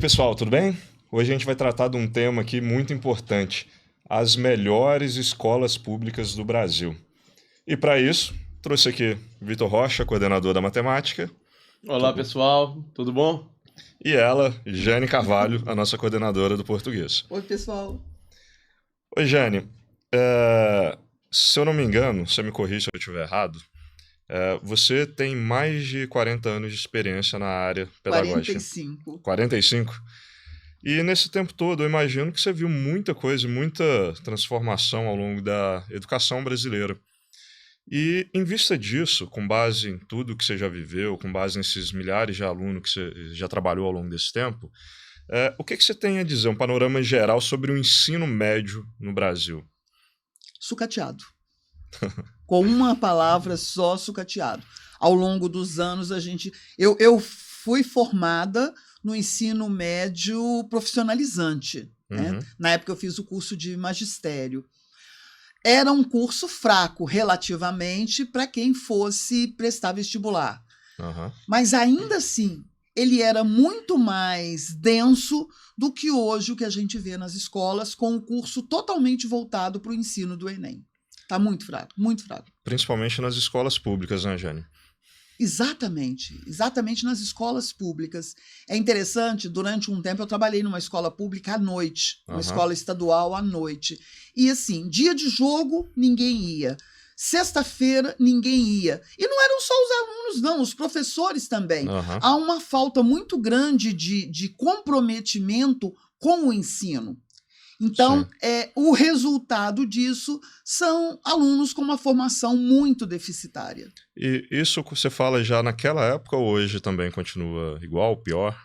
Pessoal, tudo bem? Hoje a gente vai tratar de um tema aqui muito importante: as melhores escolas públicas do Brasil. E para isso, trouxe aqui Vitor Rocha, coordenador da matemática, Olá, pessoal, tudo bom? e ela, Jane Carvalho, a nossa coordenadora do português. Oi, pessoal. Oi, Jane. Se eu não me engano, você me corrija se eu estiver errado, você tem mais de 40 anos de experiência na área pedagógica. 45. 45? E nesse tempo todo, eu imagino que você viu muita coisa, muita transformação ao longo da educação brasileira. E em vista disso, com base em tudo que você já viveu, com base nesses milhares de alunos que você já trabalhou ao longo desse tempo, o que você tem a dizer, um panorama geral sobre o ensino médio no Brasil? Sucateado. Com uma palavra só, sucateado. Ao longo dos anos, eu fui formada no ensino médio profissionalizante. Né? Na época, eu fiz o curso de magistério. Era um curso fraco, relativamente, para quem fosse prestar vestibular. Mas, ainda assim, ele era muito mais denso do que hoje o que a gente vê nas escolas, com um curso totalmente voltado para o ensino do Enem. Está muito fraco, muito fraco. Principalmente nas escolas públicas, né, Jane? Exatamente nas escolas públicas. É interessante, durante um tempo eu trabalhei numa escola pública à noite, uma escola estadual à noite. E assim, dia de jogo, ninguém ia. Sexta-feira, ninguém ia. E não eram só os alunos, não, os professores também. Há uma falta muito grande de comprometimento com o ensino. Então, o resultado disso são alunos com uma formação muito deficitária. E isso que você fala já naquela época ou hoje também continua igual, pior?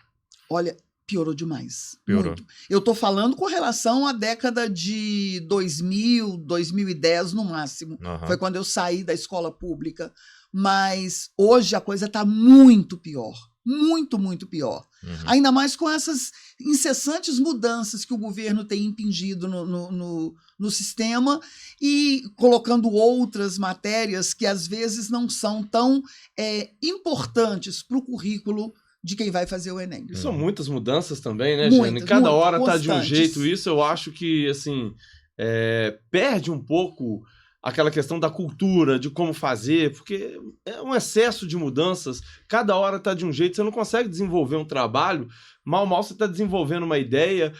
Olha, piorou demais. Piorou. Muito. Eu estou falando com relação à década de 2000, 2010 no máximo. Foi quando eu saí da escola pública. Mas hoje a coisa está muito pior. Muito, muito pior. Ainda mais com essas incessantes mudanças que o governo tem impingido no sistema e colocando outras matérias que às vezes não são tão importantes para o currículo de quem vai fazer o Enem. E são muitas mudanças também, né, Jane? Cada hora está de um jeito. Isso eu acho que assim, perde um pouco aquela questão da cultura, de como fazer, porque é um excesso de mudanças, cada hora está de um jeito, você não consegue desenvolver um trabalho, mal você está desenvolvendo uma ideia,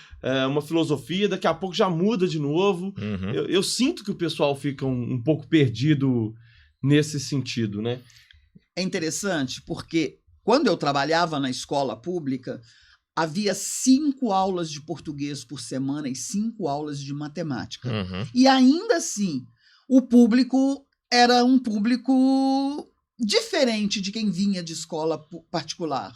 uma filosofia, daqui a pouco já muda de novo. Eu sinto que o pessoal fica um pouco perdido nesse sentido, né? É interessante, porque quando eu trabalhava na escola pública, havia 5 aulas de português por semana e 5 aulas de matemática. E ainda assim, o público era um público diferente de quem vinha de escola particular.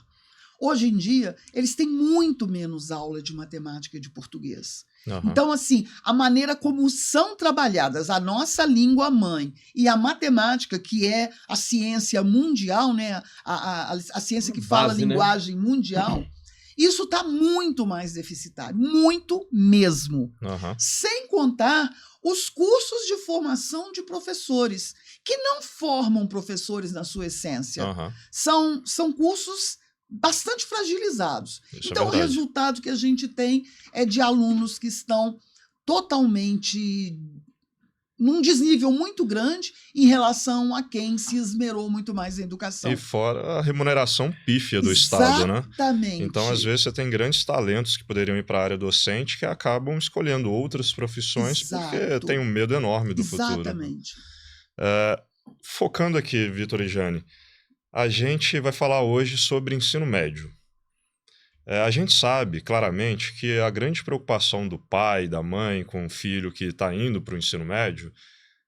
Hoje em dia, eles têm muito menos aula de matemática e de português. Então, assim, a maneira como são trabalhadas a nossa língua mãe e a matemática, que é a ciência mundial, né? a ciência que fala a linguagem mundial, isso está muito mais deficitário, muito mesmo. Sem contar os cursos de formação de professores, que não formam professores na sua essência. São cursos bastante fragilizados. Então, o resultado que a gente tem é de alunos que estão totalmente num desnível muito grande em relação a quem se esmerou muito mais em educação. E fora a remuneração pífia do Estado, né? Exatamente. Então, às vezes, você tem grandes talentos que poderiam ir para a área docente que acabam escolhendo outras profissões porque tem um medo enorme do futuro. Exatamente. Focando aqui, Vitor e Jane, a gente vai falar hoje sobre ensino médio. A gente sabe claramente que a grande preocupação do pai, da mãe com o filho que está indo para o ensino médio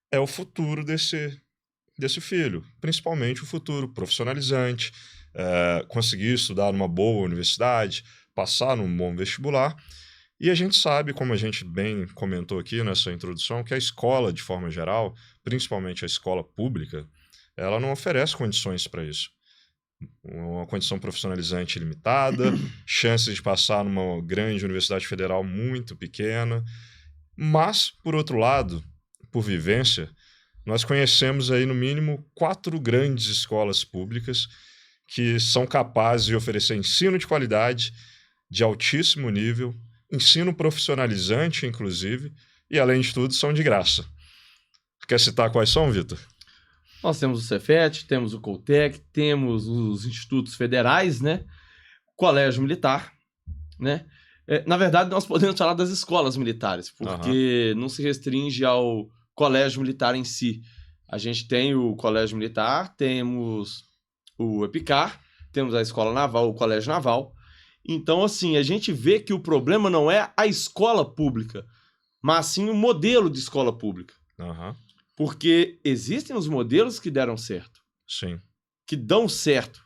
é o futuro desse filho, principalmente o futuro profissionalizante, conseguir estudar numa boa universidade, passar num bom vestibular. E a gente sabe, como a gente bem comentou aqui nessa introdução, que a escola, de forma geral, principalmente a escola pública, ela não oferece condições para isso. Uma condição profissionalizante limitada, chances de passar numa grande universidade federal muito pequena. Mas, por outro lado, por vivência, nós conhecemos aí no mínimo 4 grandes escolas públicas que são capazes de oferecer ensino de qualidade de altíssimo nível, ensino profissionalizante, inclusive, e, além de tudo, são de graça. Quer citar quais são, Vitor? Nós temos o Cefet, temos o Coltec, temos os institutos federais, né? Colégio Militar, né? Na verdade, nós podemos falar das escolas militares, porque não se restringe ao colégio militar em si. A gente tem o colégio militar, temos o EPICAR, temos a escola naval, o colégio naval. Então, assim, a gente vê que o problema não é a escola pública, mas sim o modelo de escola pública. Porque existem os modelos que deram certo. Sim. Que dão certo.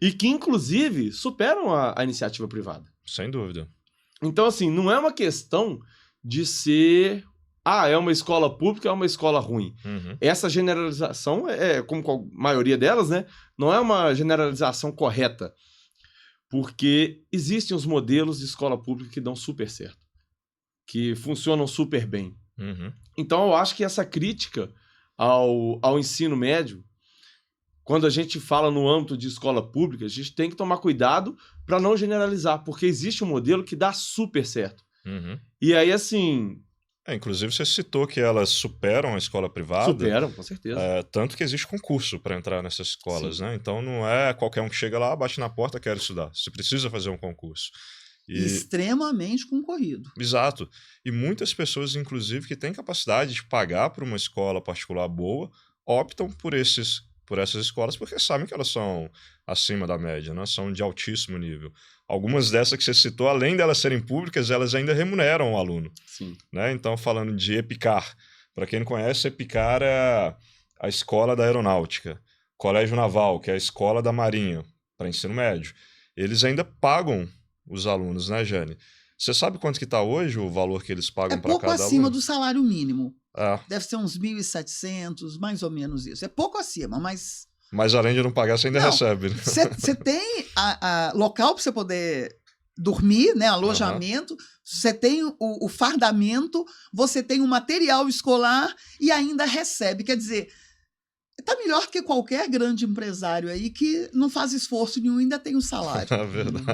E que, inclusive, superam a iniciativa privada. Sem dúvida. Então, assim, não é uma questão de ser... é uma escola pública, é uma escola ruim. Essa generalização, como com a maioria delas, né? Não é uma generalização correta. Porque existem os modelos de escola pública que dão super certo. Que funcionam super bem. Então, eu acho que essa crítica ao ensino médio, quando a gente fala no âmbito de escola pública, a gente tem que tomar cuidado para não generalizar, porque existe um modelo que dá super certo. E aí, assim... inclusive, você citou que elas superam a escola privada. Superam, com certeza. Tanto que existe concurso para entrar nessas escolas, né? Então, não é qualquer um que chega lá, bate na porta, quer estudar. Você precisa fazer um concurso. Extremamente concorrido. Exato. E muitas pessoas, inclusive, que têm capacidade de pagar por uma escola particular boa, optam por essas escolas porque sabem que elas são acima da média, né? São de altíssimo nível. Algumas dessas que você citou, além delas serem públicas, elas ainda remuneram o aluno. Sim. Né? Então, falando de EPICAR, para quem não conhece, EPICAR é a escola da aeronáutica. Colégio Naval, que é a escola da Marinha, para ensino médio. Eles ainda pagam os alunos, né, Jane? Você sabe quanto que está hoje o valor que eles pagam para cada aluno? É pouco acima do salário mínimo. É. Deve ser uns 1.700, mais ou menos isso. É pouco acima, mas... Mas além de não pagar, você ainda recebe. Você tem local para você poder dormir, né, alojamento, você tem o fardamento, você tem o material escolar e ainda recebe. Quer dizer, está melhor que qualquer grande empresário aí que não faz esforço nenhum e ainda tem o salário. É verdade.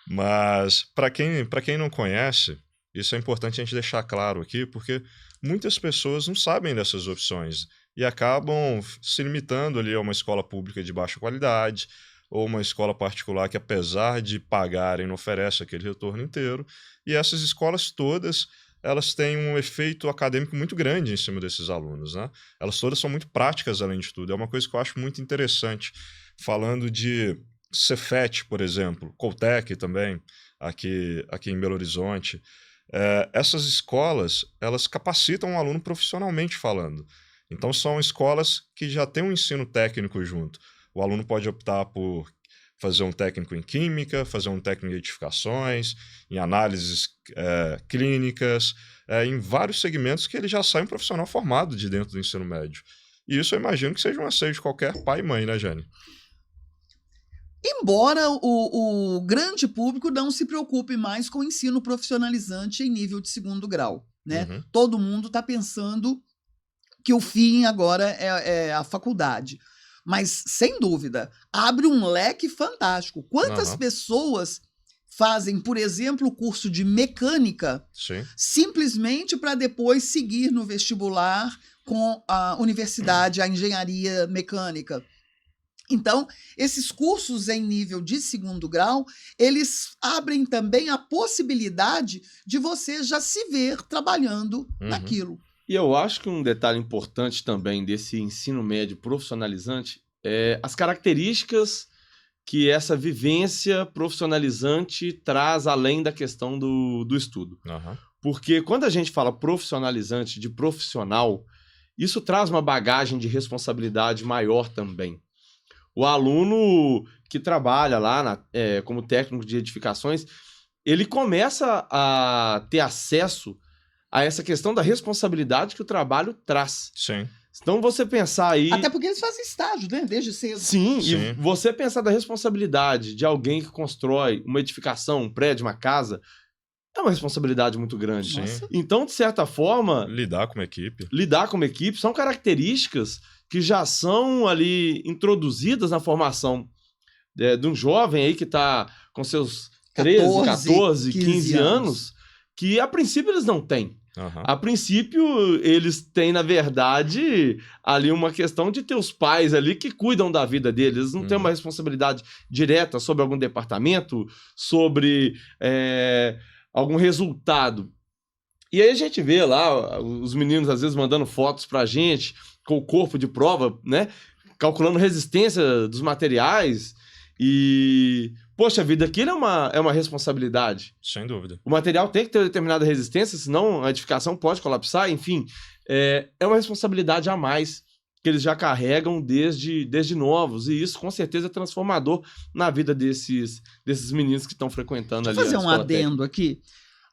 Mas, para quem não conhece, isso é importante a gente deixar claro aqui, porque muitas pessoas não sabem dessas opções e acabam se limitando ali a uma escola pública de baixa qualidade ou uma escola particular que, apesar de pagarem, não oferece aquele retorno inteiro. E essas escolas todas, elas têm um efeito acadêmico muito grande em cima desses alunos, né? Elas todas são muito práticas, além de tudo. É uma coisa que eu acho muito interessante. Falando de Cefet, por exemplo, Coltec também, aqui em Belo Horizonte. Essas escolas, elas capacitam o aluno profissionalmente falando. Então, são escolas que já têm um ensino técnico junto. O aluno pode optar por fazer um técnico em química, fazer um técnico em edificações, em análises clínicas, em vários segmentos que ele já sai um profissional formado de dentro do ensino médio. E isso eu imagino que seja um anseio de qualquer pai e mãe, né, Jane? Embora o grande público não se preocupe mais com o ensino profissionalizante em nível de 2º grau, né? Todo mundo está pensando que o fim agora é a faculdade. Mas, sem dúvida, abre um leque fantástico. Quantas pessoas fazem, por exemplo, o curso de mecânica simplesmente para depois seguir no vestibular com a universidade, a engenharia mecânica? Então, esses cursos em nível de 2º grau, eles abrem também a possibilidade de você já se ver trabalhando naquilo. E eu acho que um detalhe importante também desse ensino médio profissionalizante é as características que essa vivência profissionalizante traz além da questão do estudo. Porque quando a gente fala profissionalizante, de profissional, isso traz uma bagagem de responsabilidade maior também. O aluno que trabalha lá como técnico de edificações, ele começa a ter acesso a essa questão da responsabilidade que o trabalho traz. Sim. Então, você pensar aí... Até porque eles fazem estágio, né? Desde cedo. Sim, e você pensar da responsabilidade de alguém que constrói uma edificação, um prédio, uma casa, é uma responsabilidade muito grande. Sim. Então, de certa forma... Lidar com uma equipe. São características que já são ali introduzidas na formação de um jovem aí que está com seus 13, 14, 15 anos, que a princípio eles não têm. Uhum. A princípio, eles têm, na verdade, ali uma questão de ter os pais ali que cuidam da vida deles. Eles não têm uma responsabilidade direta sobre algum departamento, sobre algum resultado. E aí a gente vê lá os meninos, às vezes, mandando fotos pra gente com o corpo de prova, né? Calculando resistência dos materiais. E, poxa vida, aquilo é uma responsabilidade. Sem dúvida. O material tem que ter determinada resistência, senão a edificação pode colapsar. Enfim, é uma responsabilidade a mais que eles já carregam desde novos. E isso, com certeza, é transformador na vida desses meninos que estão frequentando ali. Deixa eu fazer um adendo aqui.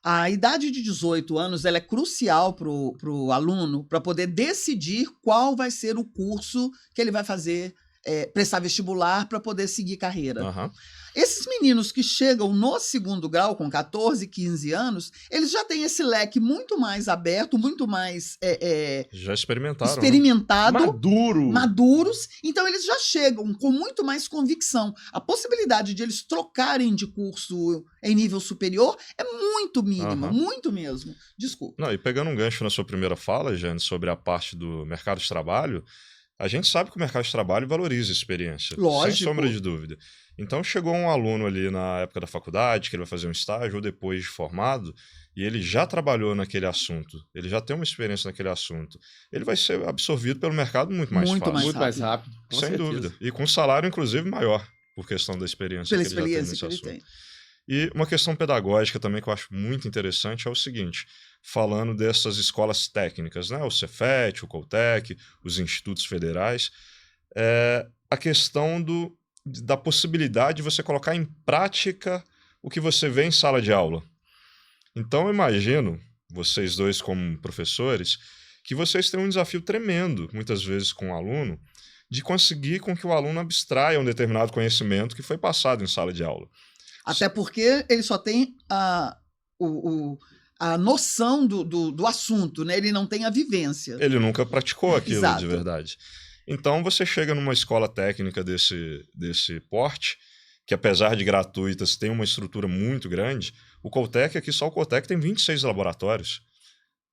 A idade de 18 anos ela é crucial para o aluno para poder decidir qual vai ser o curso que ele vai fazer, prestar vestibular para poder seguir carreira. Uhum. Esses meninos que chegam no segundo grau, com 14, 15 anos, eles já têm esse leque muito mais aberto, muito mais já experimentaram, experimentado, maduros. Então eles já chegam com muito mais convicção. A possibilidade de eles trocarem de curso em nível superior é muito mínima, muito mesmo. Desculpa. Não, e pegando um gancho na sua primeira fala, Jane, sobre a parte do mercado de trabalho, a gente sabe que o mercado de trabalho valoriza a experiência. Lógico. Sem sombra de dúvida. Então chegou um aluno ali na época da faculdade, que ele vai fazer um estágio ou depois de formado, e ele já trabalhou naquele assunto, ele já tem uma experiência naquele assunto. Ele vai ser absorvido pelo mercado muito mais fácil. Muito mais rápido. Sem dúvida. E com um salário, inclusive, maior, por questão da experiência que ele já tem nesse assunto. E uma questão pedagógica também que eu acho muito interessante é o seguinte, falando dessas escolas técnicas, né? O Cefet, o Coltec, os institutos federais, a questão da possibilidade de você colocar em prática o que você vê em sala de aula. Então, eu imagino, vocês dois como professores, que vocês têm um desafio tremendo, muitas vezes com o aluno, de conseguir com que o aluno abstraia um determinado conhecimento que foi passado em sala de aula. Até porque ele só tem a noção do assunto, né? Ele não tem a vivência. Ele nunca praticou aquilo. Exato. De verdade. Então, você chega numa escola técnica desse porte, que apesar de gratuitas, tem uma estrutura muito grande. O Coltec aqui, só o Coltec tem 26 laboratórios.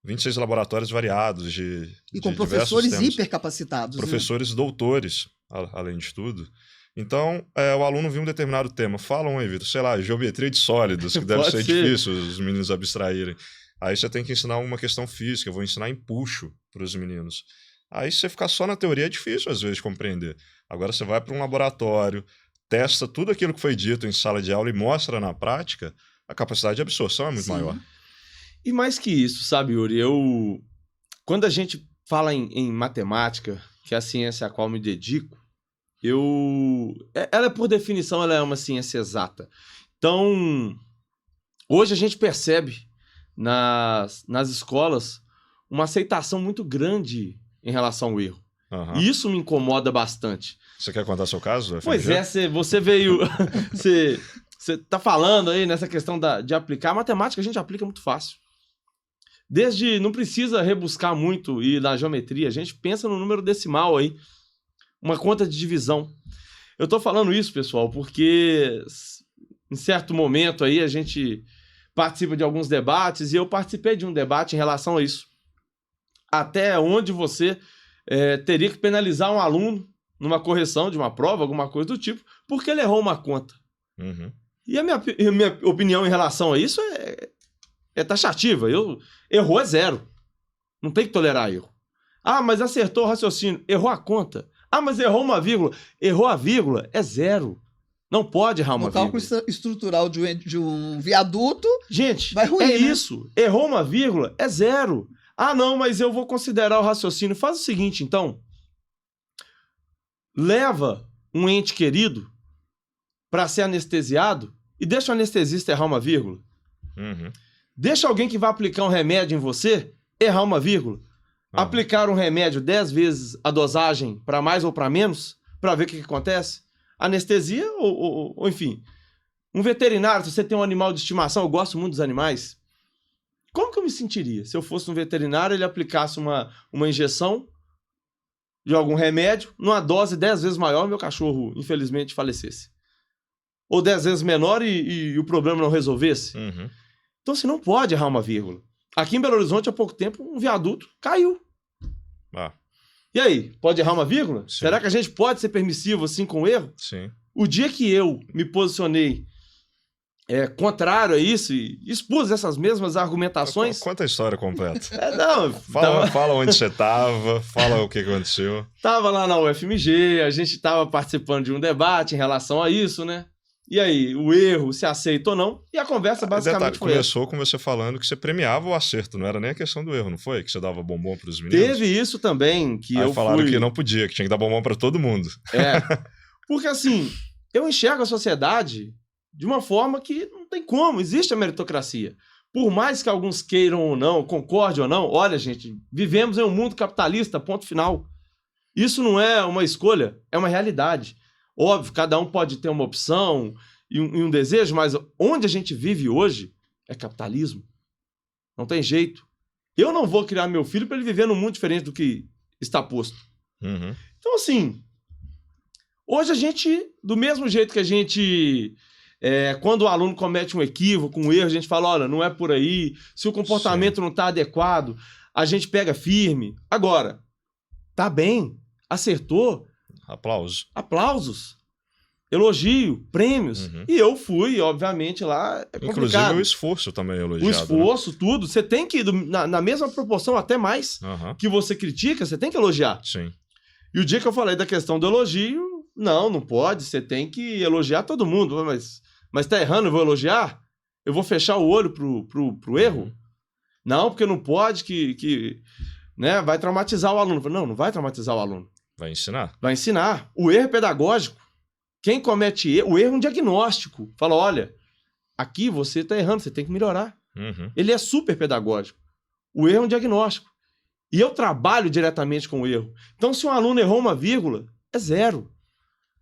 26 laboratórios variados e com professores hipercapacitados. Professores doutores, além de tudo. Então, o aluno viu um determinado tema. Falam aí, Vitor, sei lá, geometria de sólidos, que deve ser difícil os meninos abstraírem. Aí você tem que ensinar uma questão física, eu vou ensinar empuxo para os meninos. Aí se você ficar só na teoria é difícil, às vezes, de compreender. Agora você vai para um laboratório, testa tudo aquilo que foi dito em sala de aula e mostra na prática, a capacidade de absorção é muito maior. E mais que isso, sabe, Yuri? Quando a gente fala em matemática, que é a ciência a qual me dedico, ela, por definição, ela é uma ciência exata. Então, hoje a gente percebe nas escolas uma aceitação muito grande em relação ao erro. Uhum. E isso me incomoda bastante. Você quer contar seu caso? Pois você veio... Você está falando aí nessa questão de aplicar. A matemática a gente aplica muito fácil. Não precisa rebuscar muito e na geometria. A gente pensa no número decimal aí. Uma conta de divisão. Eu estou falando isso, pessoal, porque em certo momento aí a gente participa de alguns debates e eu participei de um debate em relação a isso. Até onde você teria que penalizar um aluno numa correção de uma prova, alguma coisa do tipo, porque ele errou uma conta. Uhum. E a minha opinião em relação a isso é taxativa. Errou é zero. Não tem que tolerar erro. Ah, mas acertou o raciocínio. Errou a conta. Ah, mas errou uma vírgula. Errou a vírgula é zero. Não pode errar uma vírgula. O cálculo estrutural de um viaduto, gente, vai ruir, né? Isso. Errou uma vírgula é zero. Ah, não, mas eu vou considerar o raciocínio. Faz o seguinte, então. Leva um ente querido para ser anestesiado e deixa o anestesista errar uma vírgula. Uhum. Deixa alguém que vai aplicar um remédio em você errar uma vírgula. Aplicar um remédio 10 vezes a dosagem para mais ou para menos, para ver o que acontece. Anestesia ou enfim. Um veterinário, se você tem um animal de estimação, eu gosto muito dos animais. Como que eu me sentiria se eu fosse um veterinário e ele aplicasse uma injeção de algum remédio numa dose 10 vezes maior e meu cachorro, infelizmente, falecesse? ou 10 vezes menor e o problema não resolvesse? Uhum. Então você não pode errar uma vírgula. Aqui em Belo Horizonte, há pouco tempo, um viaduto caiu. E aí, pode errar uma vírgula? Sim. Será que a gente pode ser permissivo assim com o erro? Sim. O dia que eu me posicionei contrário a isso e expus essas mesmas argumentações... Conta a história completa. Não, fala onde você estava, fala o que aconteceu. Tava lá na UFMG, a gente estava participando de um debate em relação a isso, né? E aí, o erro, se aceita ou não, e a conversa basicamente foi começou com você falando que você premiava o acerto, não era nem a questão do erro, não foi? Que você dava bombom para os meninos? Teve isso também, que aí falaram que não podia, que tinha que dar bombom para todo mundo. Porque assim, eu enxergo a sociedade de uma forma que não tem como, existe a meritocracia. Por mais que alguns queiram ou não, concordem ou não, olha, gente, vivemos em um mundo capitalista, ponto final. Isso não é uma escolha, é uma realidade. Óbvio, cada um pode ter uma opção e um desejo, mas onde a gente vive hoje é capitalismo. Não tem jeito. Eu não vou criar meu filho para ele viver num mundo diferente do que está posto. Uhum. Então, assim, hoje a gente, do mesmo jeito que a gente, quando o aluno comete um equívoco, um erro, a gente fala, olha, não é por aí, se o comportamento não está adequado, a gente pega firme. Agora, tá bem, acertou, aplausos, elogio, prêmios. Uhum. E eu fui, obviamente, lá. É complicado. Inclusive o esforço também é elogiado. O esforço, né? Tudo. Você tem que, na mesma proporção, até mais, uhum. que você critica, você tem que elogiar. Sim. E o dia que eu falei da questão do elogio, não pode. Você tem que elogiar todo mundo. Mas tá errando, eu vou elogiar? Eu vou fechar o olho pro erro? Uhum. Não, porque não pode né, vai traumatizar o aluno. Não vai traumatizar o aluno. Vai ensinar. Vai ensinar. O erro é pedagógico. Quem comete erro, o erro é um diagnóstico. Fala, olha, aqui você está errando, você tem que melhorar. Uhum. Ele é super pedagógico. O erro é um diagnóstico. E eu trabalho diretamente com o erro. Então, se um aluno errou uma vírgula, é 0.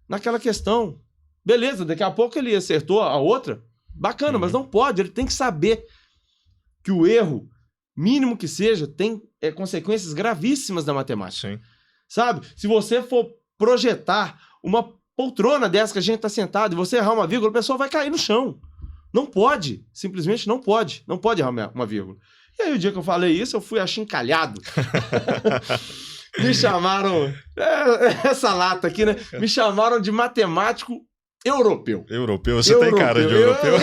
Naquela questão. Beleza, daqui a pouco ele acertou a outra. Bacana, mas não pode. Ele tem que saber que o erro, mínimo que seja, tem consequências gravíssimas na matemática. Sim. Sabe? Se você for projetar uma poltrona dessa que a gente está sentado e você errar uma vírgula, a pessoa vai cair no chão. Não pode. Simplesmente não pode. Não pode errar uma vírgula. E aí, o dia que eu falei isso, eu fui achincalhado. Me chamaram... essa lata aqui, né? Me chamaram de matemático europeu. Europeu? Você tem cara de europeu?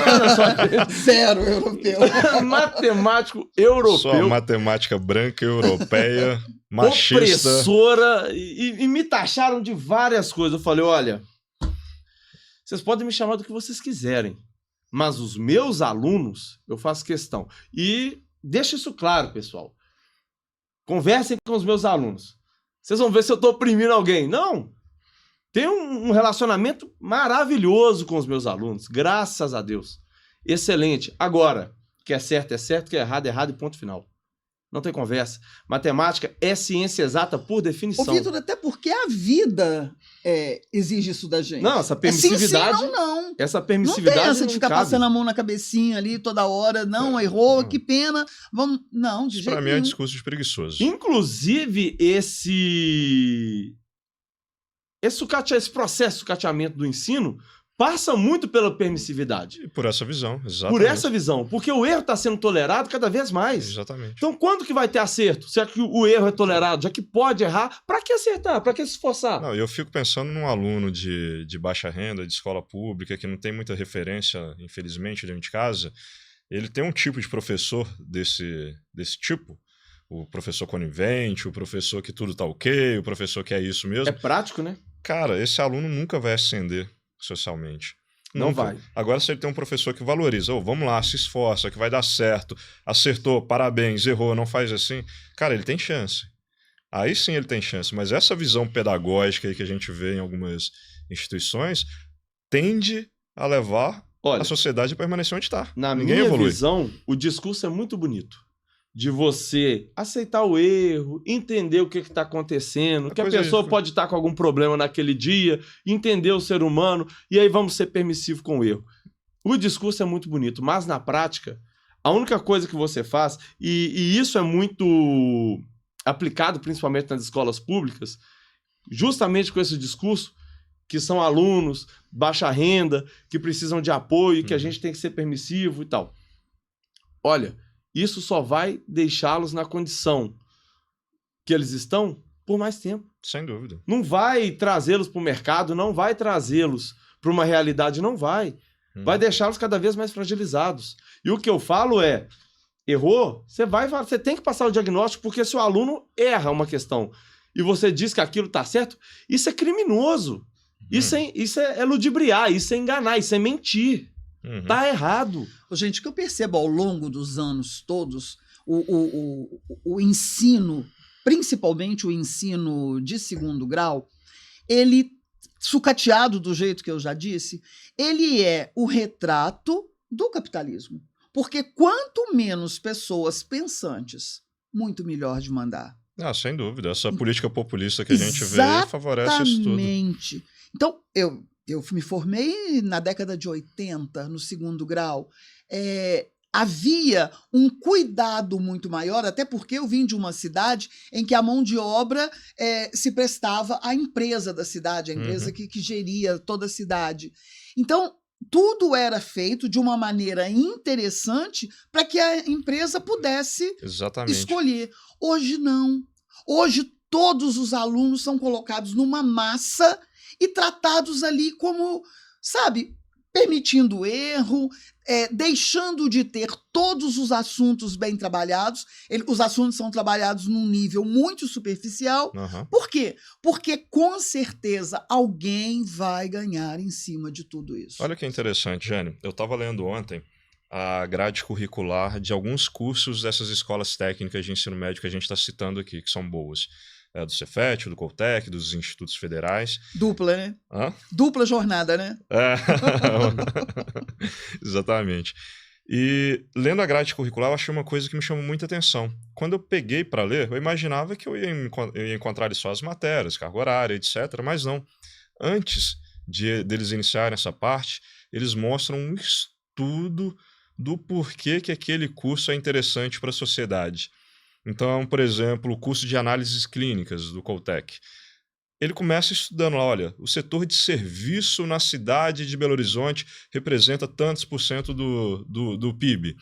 Zero europeu. Matemático europeu. Só matemática branca, europeia, machista. Opressora. E me taxaram de várias coisas. Eu falei, olha, vocês podem me chamar do que vocês quiserem, mas os meus alunos, eu faço questão. E deixa isso claro, pessoal. Conversem com os meus alunos. Vocês vão ver se eu estou oprimindo alguém. Não. Tenho um relacionamento maravilhoso com os meus alunos, graças a Deus. Excelente. Agora, que é certo, que é errado e ponto final. Não tem conversa. Matemática é ciência exata por definição. Ô, Vitor, até porque a vida exige isso da gente. Não, essa permissividade... sim, não. Essa permissividade não tem essa de ficar cabe. Passando a mão na cabecinha ali toda hora. Não, errou, que pena. Vamos... Não, de jeito nenhum. Pra mim é discurso de preguiçoso. Inclusive, esse processo de sucateamento do ensino passa muito pela permissividade. E por essa visão, exatamente. Por essa visão. Porque o erro está sendo tolerado cada vez mais. Exatamente. Então, quando que vai ter acerto? Se é que o erro é tolerado, já que pode errar, para que acertar? Para que se esforçar? Não, eu fico pensando num aluno de baixa renda, de escola pública, que não tem muita referência, infelizmente, dentro de casa. Ele tem um tipo de professor desse tipo. O professor conivente, o professor que tudo tá ok, o professor que é isso mesmo. É prático, né? Cara, esse aluno nunca vai ascender socialmente. Não vai. Agora, se ele tem um professor que valoriza, vamos lá, se esforça, que vai dar certo, acertou, parabéns, errou, não faz assim, cara, ele tem chance. Aí sim ele tem chance, mas essa visão pedagógica aí que a gente vê em algumas instituições tende a levar a sociedade a permanecer onde está. Na Ninguém minha evolui. visão, o discurso é muito bonito. De você aceitar o erro, entender o que está acontecendo, que a pessoa pode estar com algum problema naquele dia, entender o ser humano, e aí vamos ser permissivos com o erro. O discurso é muito bonito, mas na prática, a única coisa que você faz, e isso é muito aplicado principalmente nas escolas públicas, justamente com esse discurso, que são alunos, baixa renda, que precisam de apoio, que a gente tem que ser permissivo e tal. Olha, isso só vai deixá-los na condição que eles estão por mais tempo. Sem dúvida. Não vai trazê-los para o mercado, não vai trazê-los para uma realidade, não vai. Vai deixá-los cada vez mais fragilizados. E o que eu falo é, errou, você tem que passar o diagnóstico, porque se o aluno erra uma questão e você diz que aquilo está certo, isso é criminoso. Isso é ludibriar, isso é enganar, isso é mentir. Tá errado. Gente, o que eu percebo ao longo dos anos todos, o ensino, principalmente o ensino de segundo grau, ele, sucateado do jeito que eu já disse, ele é o retrato do capitalismo. Porque quanto menos pessoas pensantes, muito melhor de mandar. Sem dúvida. Essa política populista que a gente vê favorece isso tudo. Exatamente. Então, eu me formei na década de 80, no segundo grau. Havia um cuidado muito maior, até porque eu vim de uma cidade em que a mão de obra se prestava à empresa da cidade, a empresa que geria toda a cidade. Então, tudo era feito de uma maneira interessante para que a empresa pudesse escolher. Hoje não. Hoje todos os alunos são colocados numa massa e tratados ali como, sabe, permitindo erro, deixando de ter todos os assuntos bem trabalhados. Os assuntos são trabalhados num nível muito superficial. Por quê? Porque, com certeza, alguém vai ganhar em cima de tudo isso. Olha que interessante, Jane. Eu estava lendo ontem a grade curricular de alguns cursos dessas escolas técnicas de ensino médio que a gente está citando aqui, que são boas. Do Cefet, do Coltec, dos institutos federais. Dupla, né? Dupla jornada, né? Exatamente. E lendo a grade curricular, eu achei uma coisa que me chamou muita atenção. Quando eu peguei para ler, eu imaginava que eu ia encontrar ali só as matérias, carga horária, etc. Mas não. Antes deles iniciarem essa parte, eles mostram um estudo do porquê que aquele curso é interessante para a sociedade. Então, por exemplo, o curso de análises clínicas do Coltec. Ele começa estudando lá, olha, o setor de serviço na cidade de Belo Horizonte representa tantos % do PIB.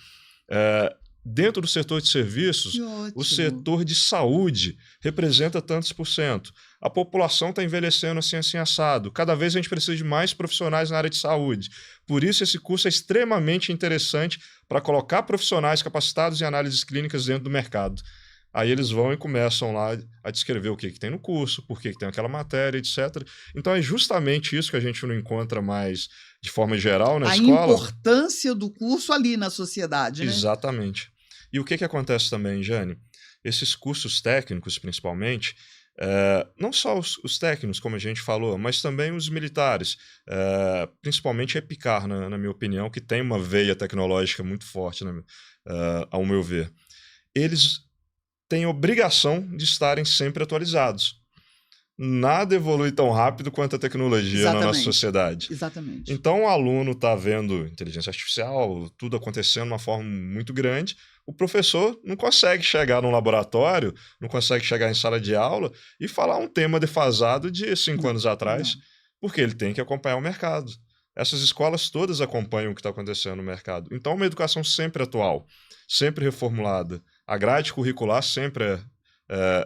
Dentro do setor de serviços, o setor de saúde representa tantos %. A população está envelhecendo assim assado. Cada vez a gente precisa de mais profissionais na área de saúde. Por isso, esse curso é extremamente interessante para colocar profissionais capacitados em análises clínicas dentro do mercado. Aí eles vão e começam lá a descrever o que tem no curso, por que tem aquela matéria, etc. Então é justamente isso que a gente não encontra mais de forma geral na escola. A importância do curso ali na sociedade, né? Exatamente. E o que acontece também, Jane? Esses cursos técnicos, principalmente, não só os técnicos, como a gente falou, mas também os militares, principalmente a EPICAR, na minha opinião, que tem uma veia tecnológica muito forte, ao meu ver. Eles têm obrigação de estarem sempre atualizados. Nada evolui tão rápido quanto a tecnologia na nossa sociedade. Exatamente. Então, o aluno está vendo inteligência artificial, tudo acontecendo de uma forma muito grande. O professor não consegue chegar num laboratório, não consegue chegar em sala de aula e falar um tema defasado de 5 anos atrás, porque ele tem que acompanhar o mercado. Essas escolas todas acompanham o que está acontecendo no mercado. Então, uma educação sempre atual, sempre reformulada. A grade curricular sempre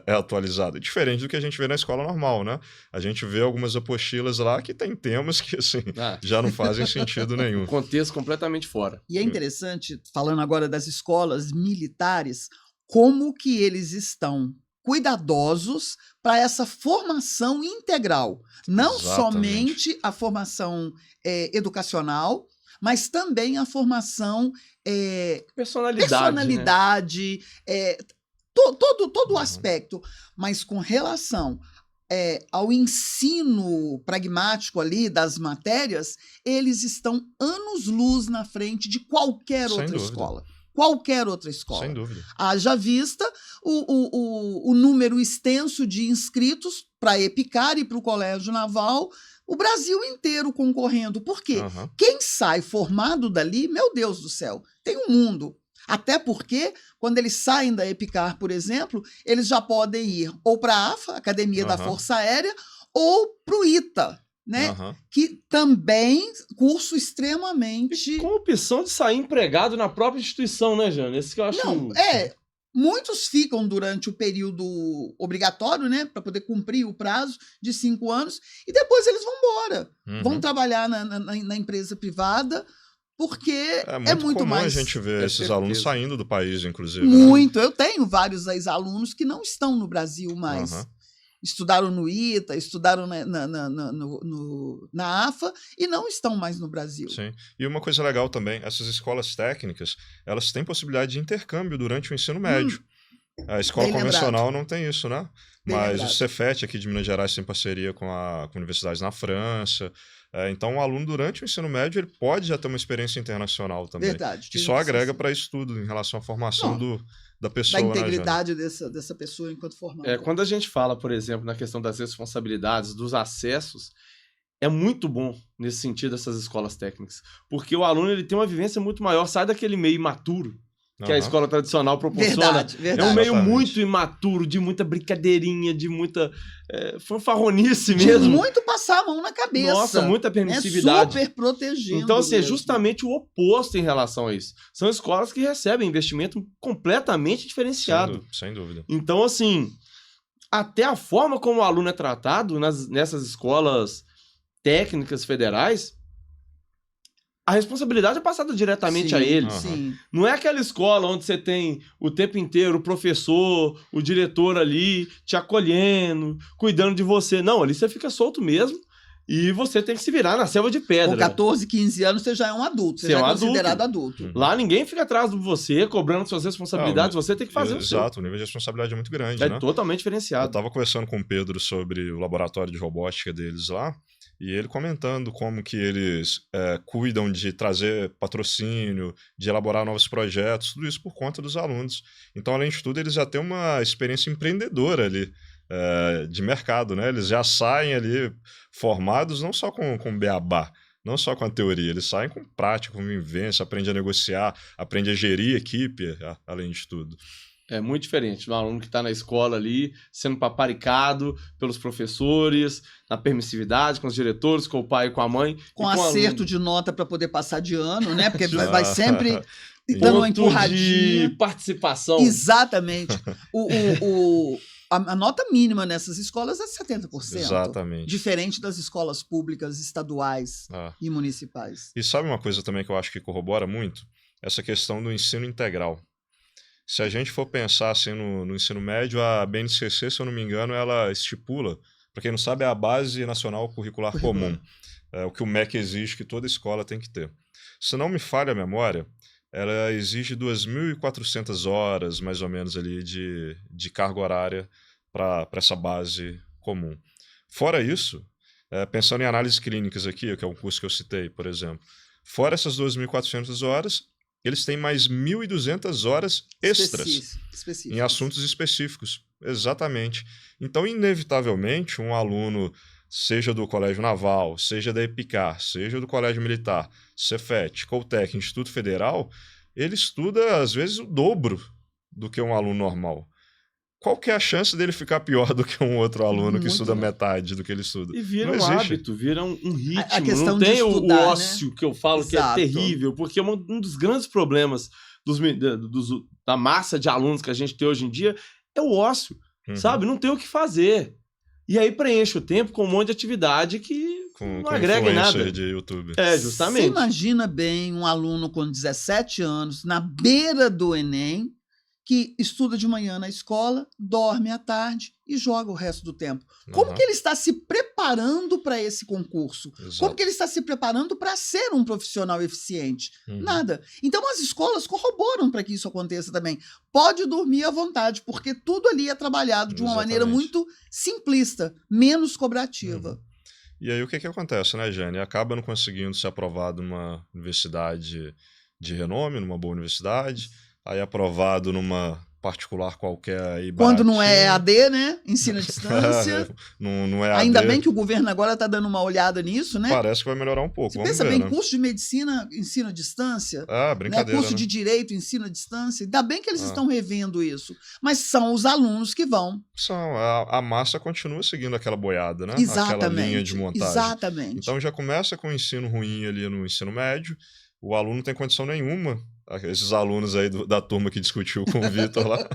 é atualizada. Diferente do que a gente vê na escola normal, né? A gente vê algumas apostilas lá que tem temas que, assim, já não fazem sentido nenhum. O contexto completamente fora. E é interessante, falando agora das escolas militares, como que eles estão cuidadosos para essa formação integral. Não somente a formação educacional, mas também a formação personalidade, né? Todo o aspecto, mas com relação ao ensino pragmático ali das matérias, eles estão anos-luz na frente de qualquer outra escola. Qualquer outra escola. Sem dúvida. Haja vista o número extenso de inscritos para a EPICAR e para o Colégio Naval, o Brasil inteiro concorrendo. Por quê? Quem sai formado dali, meu Deus do céu, tem um mundo. Até porque, quando eles saem da EPICAR, por exemplo, eles já podem ir ou para a AFA, Academia da Força Aérea, ou para o ITA, né? Que também curso extremamente... E com a opção de sair empregado na própria instituição, né, Jane? Esse que eu acho... Não, muitos ficam durante o período obrigatório, né, para poder cumprir o prazo de 5 anos, e depois eles vão embora. Vão trabalhar na empresa privada, porque é muito comum mais... a gente ver esses alunos saindo do país, inclusive. Muito. Né? Eu tenho vários ex-alunos que não estão no Brasil mais. Estudaram no ITA, estudaram na AFA e não estão mais no Brasil. Sim. E uma coisa legal também, essas escolas técnicas, elas têm possibilidade de intercâmbio durante o ensino médio. A escola convencional não tem isso, né? Mas o Cefet aqui de Minas Gerais tem parceria com universidades na França. Então, o aluno, durante o ensino médio, ele pode já ter uma experiência internacional também. Verdade. Que só agrega para isso tudo, em relação à formação da pessoa. Da integridade dessa pessoa enquanto formador. Quando a gente fala, por exemplo, na questão das responsabilidades, dos acessos, é muito bom nesse sentido essas escolas técnicas. Porque o aluno ele tem uma vivência muito maior, sai daquele meio imaturo que a escola tradicional proporciona. Verdade. É um meio muito imaturo, de muita brincadeirinha, de muita fanfarronice mesmo. De muito passar a mão na cabeça. Nossa, muita permissividade. Super protegendo. Então, assim, é justamente o oposto em relação a isso. São escolas que recebem investimento completamente diferenciado. Sem dúvida. Então, assim, até a forma como o aluno é tratado nessas escolas técnicas federais, a responsabilidade é passada diretamente a ele. Sim. Não é aquela escola onde você tem o tempo inteiro o professor, o diretor ali te acolhendo, cuidando de você. Não, ali você fica solto mesmo e você tem que se virar na selva de pedra. Com 14, 15 anos você já é um adulto. Você já é considerado adulto. Lá ninguém fica atrás de você, cobrando suas responsabilidades. Você tem que fazer o seu. Exato, o nível de responsabilidade é muito grande, né? É totalmente diferenciado. Eu estava conversando com o Pedro sobre o laboratório de robótica deles lá. E ele comentando como que eles cuidam de trazer patrocínio, de elaborar novos projetos, tudo isso por conta dos alunos. Então, além de tudo, eles já têm uma experiência empreendedora ali, de mercado, né? Eles já saem ali formados não só com beabá, não só com a teoria, eles saem com prática, com vivência, aprendem a negociar, aprendem a gerir equipe, além de tudo. É muito diferente. Um aluno que está na escola ali, sendo paparicado pelos professores, na permissividade, com os diretores, com o pai e com a mãe. Com acerto de nota para poder passar de ano, né? Porque vai sempre dando uma empurradinha. De participação. Exatamente. A nota mínima nessas escolas é 70%. Exatamente. Diferente das escolas públicas, estaduais e municipais. E sabe uma coisa também que eu acho que corrobora muito? Essa questão do ensino integral. Se a gente for pensar assim, no ensino médio, a BNCC, se eu não me engano, ela estipula, para quem não sabe, é a Base Nacional Curricular Comum, o que o MEC exige que toda escola tem que ter. Se não me falha a memória, ela exige 2.400 horas, mais ou menos, ali, de carga horária para essa base comum. Fora isso, pensando em análises clínicas aqui, que é um curso que eu citei, por exemplo, fora essas 2.400 horas, eles têm mais 1.200 horas extras em assuntos específicos. Exatamente. Então, inevitavelmente, um aluno, seja do Colégio Naval, seja da EPICAR, seja do Colégio Militar, Cefet, Coltec, Instituto Federal, ele estuda, às vezes, o dobro do que um aluno normal. Qual que é a chance dele ficar pior do que um outro aluno que estuda metade do que ele estuda? E vira um hábito, vira um ritmo. A questão não tem de estudar, o ócio, né? Que eu falo que é terrível, porque um dos grandes problemas da massa de alunos que a gente tem hoje em dia é o ócio, sabe? Não tem o que fazer. E aí preenche o tempo com um monte de atividade que não agrega em nada. De YouTube. Justamente. Você imagina bem um aluno com 17 anos, na beira do Enem, que estuda de manhã na escola, dorme à tarde e joga o resto do tempo. Como que ele está se preparando para esse concurso? Exato. Como que ele está se preparando para ser um profissional eficiente? Nada. Então as escolas corroboram para que isso aconteça também. Pode dormir à vontade, porque tudo ali é trabalhado de uma maneira muito simplista, menos cobrativa. E aí o que acontece, né, Jane? Acaba não conseguindo ser aprovado numa universidade de renome, numa boa universidade, aí aprovado numa particular qualquer aí quando não é baratinho. EAD, né? Ensino à distância. não é Ainda AD. bem que o governo agora está dando uma olhada nisso, né? Parece que vai melhorar um pouco. Você Vamos pensa ver, bem, né? curso de medicina, ensino à distância. Brincadeira, Curso né? de direito, ensino à distância. Ainda bem que eles estão revendo isso. Mas são os alunos que vão. A massa continua seguindo aquela boiada, né? Exatamente. Aquela linha de montagem. Exatamente. Então já começa com o ensino ruim ali no ensino médio. O aluno não tem condição nenhuma. Esses alunos aí da turma que discutiu com o Vitor lá,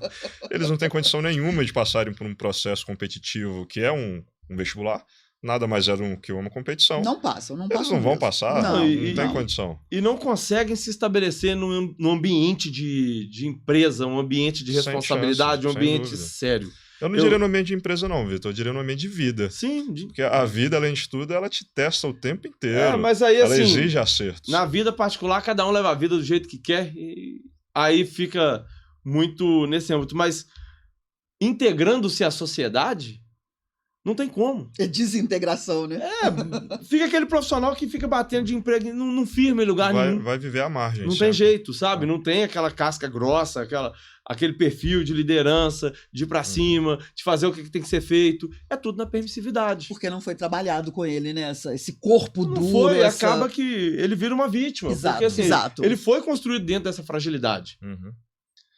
eles não têm condição nenhuma de passarem por um processo competitivo que é um vestibular. Nada mais é do que uma competição. Não passam, não Eles passam. não vão mesmo. passar, não tem condição. E não conseguem se estabelecer num ambiente de empresa, um ambiente de responsabilidade, chance, um ambiente dúvida. sério. Eu não diria no ambiente de empresa não, Vitor. Eu diria no ambiente de vida. Sim. Porque a vida, além de tudo, ela te testa o tempo inteiro. Mas aí, ela assim, exige acertos. Na vida particular, cada um leva a vida do jeito que quer. E aí fica muito nesse âmbito. Mas integrando-se à sociedade, não tem como. É desintegração, né? Fica aquele profissional que fica batendo de emprego não firma em lugar nenhum. Vai viver à margem. Não sempre. tem jeito, sabe? Não tem aquela casca grossa, aquele perfil de liderança, de ir pra cima, de fazer o que tem que ser feito. É tudo na permissividade. Porque não foi trabalhado com ele, né? Esse corpo Não duro. foi, acaba que ele vira uma vítima. Exato, porque, assim, exato. ele foi construído dentro dessa fragilidade. Uhum.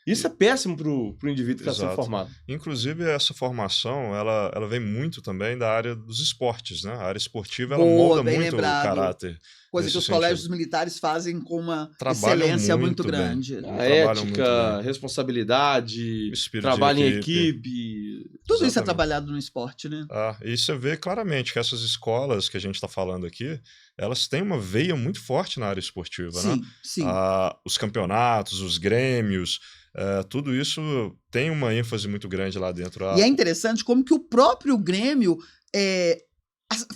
Isso é péssimo pro indivíduo que está sendo formado. Inclusive, essa formação, ela vem muito também da área dos esportes, né? A área esportiva, ela Boa, molda bem muito lembrado. o caráter. Coisa que os colégios militares fazem com uma Trabalham excelência muito muito grande. bem. A Trabalham muito ética, bem. responsabilidade, Espírito trabalho de em equipe. Tudo isso é Exatamente. trabalhado no esporte, né? E você vê claramente que essas escolas que a gente está falando aqui, elas têm uma veia muito forte na área esportiva, né? Sim. Os campeonatos, os grêmios, tudo isso tem uma ênfase muito grande lá dentro. E é interessante como que o próprio Grêmio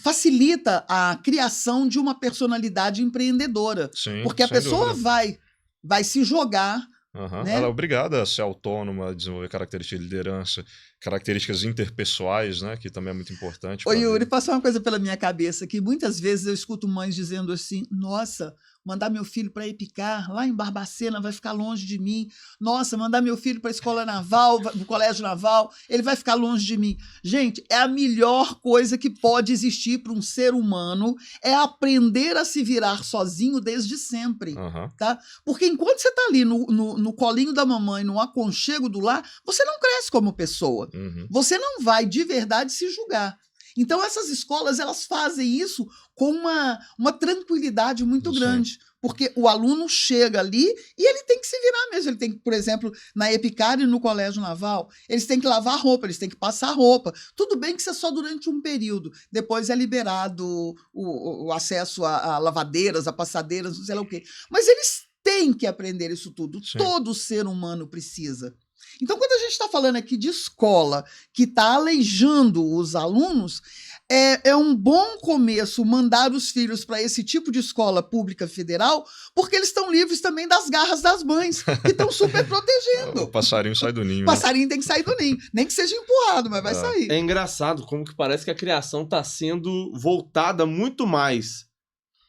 facilita a criação de uma personalidade empreendedora. Sim, porque a sem pessoa dúvida. vai se jogar. Né? Ela é obrigada a ser autônoma, a desenvolver características de liderança, características interpessoais, né? Que também é muito importante. Ô Yuri, passou uma coisa pela minha cabeça que muitas vezes eu escuto mães dizendo assim, nossa, mandar meu filho para Epicar, lá em Barbacena, vai ficar longe de mim. Nossa, mandar meu filho para a escola naval, no colégio naval, ele vai ficar longe de mim. Gente, é a melhor coisa que pode existir para um ser humano, é aprender a se virar sozinho desde sempre. Tá? Porque enquanto você está ali no colinho da mamãe, no aconchego do lar, você não cresce como pessoa. Você não vai de verdade se julgar. Então essas escolas, elas fazem isso com uma tranquilidade muito grande, porque o aluno chega ali e ele tem que se virar mesmo. Ele tem que, por exemplo, na Epicar e no Colégio Naval, eles têm que lavar roupa, eles têm que passar roupa. Tudo bem que isso é só durante um período, depois é liberado o acesso a lavadeiras, a passadeiras, não sei lá o quê. Mas eles têm que aprender isso tudo. Sim. Todo ser humano precisa. Então, quando a gente está falando aqui de escola que está aleijando os alunos, é um bom começo mandar os filhos para esse tipo de escola pública federal, porque eles estão livres também das garras das mães, que estão super protegendo. O passarinho sai do ninho. O passarinho tem que sair do ninho. Nem que seja empurrado, mas vai sair. É engraçado como que parece que a criação está sendo voltada muito mais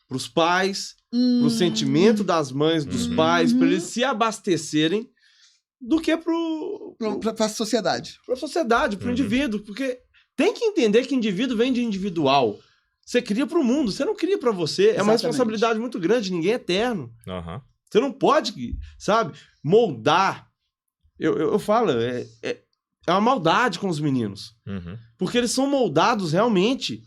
para os pais, para o sentimento das mães, dos pais, para eles se abastecerem, do que para a sociedade. Para a sociedade, para o indivíduo. Porque tem que entender que indivíduo vem de individual. Você cria para o mundo, você não cria para você. Exatamente. É uma responsabilidade muito grande, ninguém é eterno. Você não pode, sabe, moldar. Eu falo, é uma maldade com os meninos. Porque eles são moldados realmente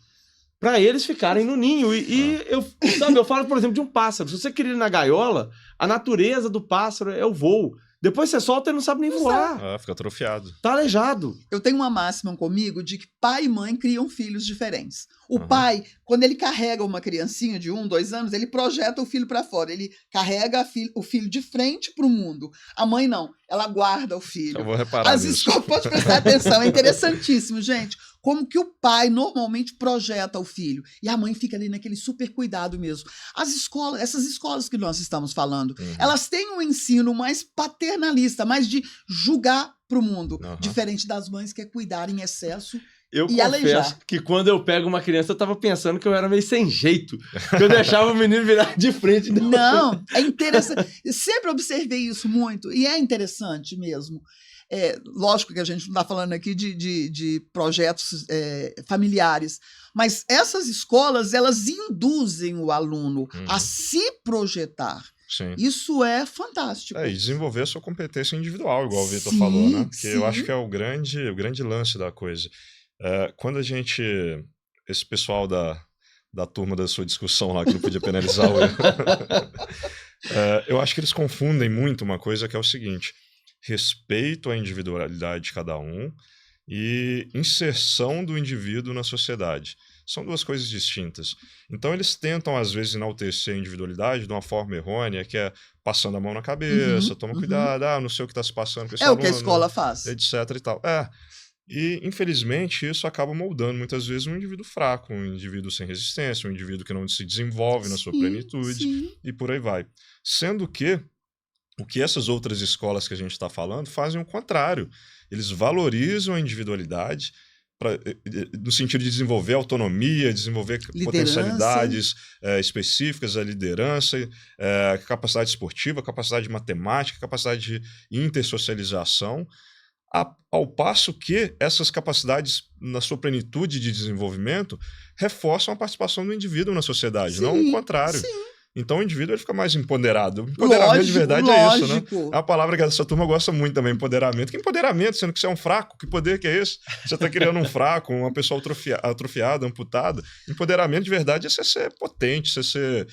para eles ficarem no ninho. Eu falo, por exemplo, de um pássaro. Se você cria ele na gaiola, a natureza do pássaro é o voo. Depois você solta e não sabe nem voar. Fica atrofiado. Tá aleijado. Eu tenho uma máxima comigo de que pai e mãe criam filhos diferentes. O pai, quando ele carrega uma criancinha de 1, 2 anos, ele projeta o filho para fora. Ele carrega o filho de frente para o mundo. A mãe não. Ela guarda o filho. Eu vou reparar nisso. Pode prestar atenção. É interessantíssimo, gente. Como que o pai normalmente projeta o filho. E a mãe fica ali naquele super cuidado mesmo. Essas escolas que nós estamos falando, elas têm um ensino mais paternalista, mais de julgar para o mundo. Diferente das mães que é cuidar em excesso. Eu confesso que quando eu pego uma criança, eu tava pensando que eu era meio sem jeito. Que eu deixava o menino virar de frente. Não, é interessante. Eu sempre observei isso muito. E é interessante mesmo. lógico que a gente não está falando aqui de projetos familiares, mas essas escolas, elas induzem o aluno a se projetar. Sim. Isso é fantástico. E desenvolver a sua competência individual, igual o Vitor falou, né? Que eu acho que é o grande lance da coisa. Quando esse pessoal da turma da sua discussão lá, que não podia penalizar o erro, eu acho que eles confundem muito uma coisa que é o seguinte: respeito à individualidade de cada um e inserção do indivíduo na sociedade. São duas coisas distintas. Então, eles tentam, às vezes, enaltecer a individualidade de uma forma errônea, que é passando a mão na cabeça, toma cuidado, não sei o que está se passando com esse aluno, o que a escola faz. Etc. e tal. E, infelizmente, isso acaba moldando, muitas vezes, um indivíduo fraco, um indivíduo sem resistência, um indivíduo que não se desenvolve na sua plenitude, e por aí vai. Sendo que o que essas outras escolas que a gente está falando fazem o contrário. Eles valorizam a individualidade no sentido de desenvolver autonomia, desenvolver potencialidades específicas, a liderança, capacidade esportiva, capacidade de matemática, capacidade de intersocialização, ao passo que essas capacidades, na sua plenitude de desenvolvimento, reforçam a participação do indivíduo na sociedade, não o contrário. Sim. Então o indivíduo ele fica mais empoderado. Empoderamento de verdade é isso, né? É uma palavra que essa turma gosta muito também, empoderamento. Que empoderamento, sendo que você é um fraco? Que poder que é esse? Você está criando um fraco, uma pessoa atrofiada, amputada. Empoderamento de verdade é você ser potente, você ser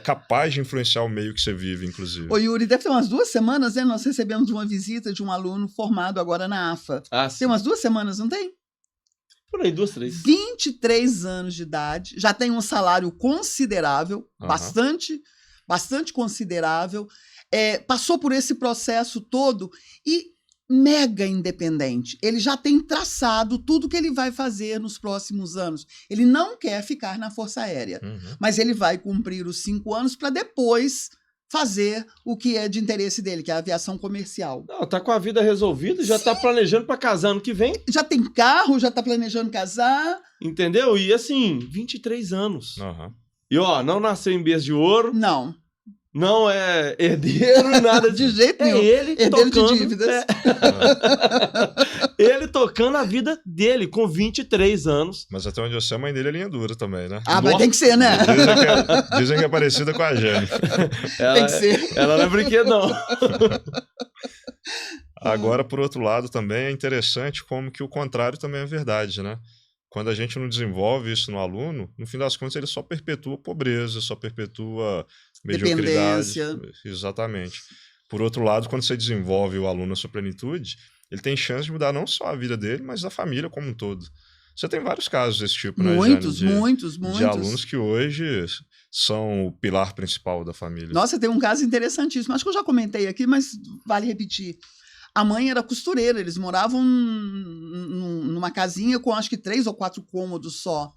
capaz de influenciar o meio que você vive, inclusive. Ô Yuri, deve ter umas 2 semanas, né? Nós recebemos uma visita de um aluno formado agora na AFA. Tem umas 2 semanas, não tem? Por aí, 2, 3. 23 anos de idade, já tem um salário considerável, bastante considerável, passou por esse processo todo e mega independente. Ele já tem traçado tudo que ele vai fazer nos próximos anos. Ele não quer ficar na Força Aérea, mas ele vai cumprir os 5 anos para depois fazer o que é de interesse dele, que é a aviação comercial. Não, tá com a vida resolvida, já tá planejando para casar ano que vem. Já tem carro, já tá planejando casar. Entendeu? E assim, 23 anos. E não nasceu em berço de ouro. Não é herdeiro, nada de jeito nenhum. Ele herdeiro tocando, de dívidas. Ele tocando a vida dele com 23 anos. Mas até onde eu sei, a mãe dele é linha dura também, né? Mas tem que ser, né? Dizem que é parecida com a Jane. Tem que ser. Ela não é brinquedo, não. Agora, por outro lado, também é interessante como que o contrário também é verdade, né? Quando a gente não desenvolve isso no aluno, no fim das contas ele só perpetua pobreza, só perpetua mediocridade. Exatamente. Por outro lado, quando você desenvolve o aluno na sua plenitude, ele tem chance de mudar não só a vida dele, mas da família como um todo. Você tem vários casos desse tipo, né, Jane? Muitos. De alunos que hoje são o pilar principal da família. Nossa, tem um caso interessantíssimo. Acho que eu já comentei aqui, mas vale repetir. A mãe era costureira, eles moravam numa casinha com acho que 3 ou 4 cômodos só.